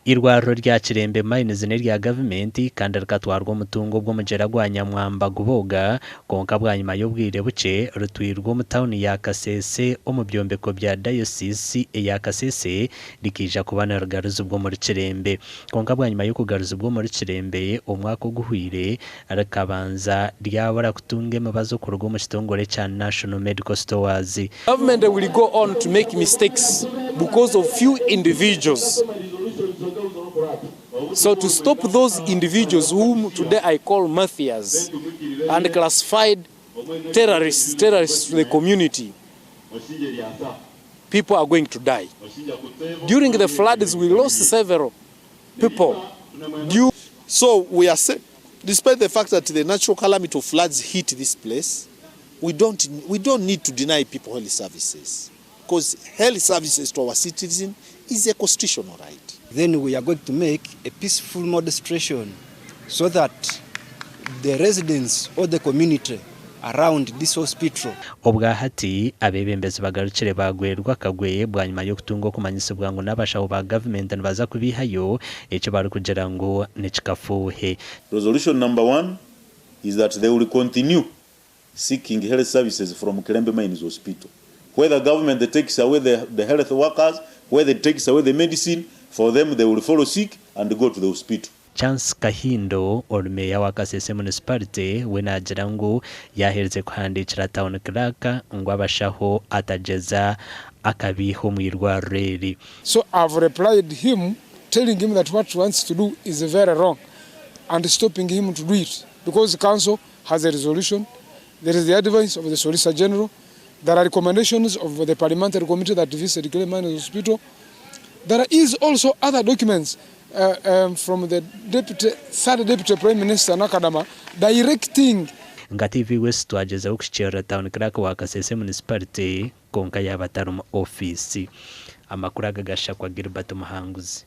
Irwariro rya Kilembe Mines n'irya government kandi rikatwarwa umutungo bwo mugera gwa Nyamwamba guboga konka bwa nyuma y'ubwire buce rutwirwa mu town ya Kasese mu byombeko bya diocese ya Kasese rikija kubana rugaruza bwo muri Kilembe konka bwa nyuma yo kugaruza bwo muri Kilembe umwaka guhwire arakabanza ryabara kutunge mabazo kurwo mu kitongore cya National Medical Stores. Government will go on to make mistakes because of few individuals. So to stop those individuals whom today I call mafias and classified terrorists to the community, people are going to die. During the floods, we lost several people. So we are saying, despite the fact that the natural calamity of floods hit this place, we don't need to deny people health services, because health services to our citizens is a constitutional right. Then we are going to make a peaceful demonstration so that the residents or the community around this hospital. Obwa hati abebembezi bagarukire bagwerwa kagweye bwa nyuma yo kutungo kumanyisibwa ngo nabashaho ba government baza kubihayo icyo bari kugira ngo necikafuhe. Resolution number 1 is that they will continue seeking health services from Kilembe Mines Hospital. Where the government takes away the health workers, where they takes away the medicine, for them they will follow sick and go to the hospital. Chance Kahindo meya wa Kasese municipality wena jirango yahereze kuhandikira town clerk ngo abashaho atajeza akabiho mu irwariro. So I've replied him telling him that what he wants to do is very wrong and stopping him to do it, because the council has a resolution, there is the advice of the Solicitor General, there are recommendations of the parliamentary committee that visited Kilembe Mines Hospital. There is also other documents from the third deputy prime minister Nakadama directing. Ngati West twageza ukushikira town clerk wa Kasese municipality konka y'abatarum office amakuru agagasha kwa Gilbert Muhanguzi.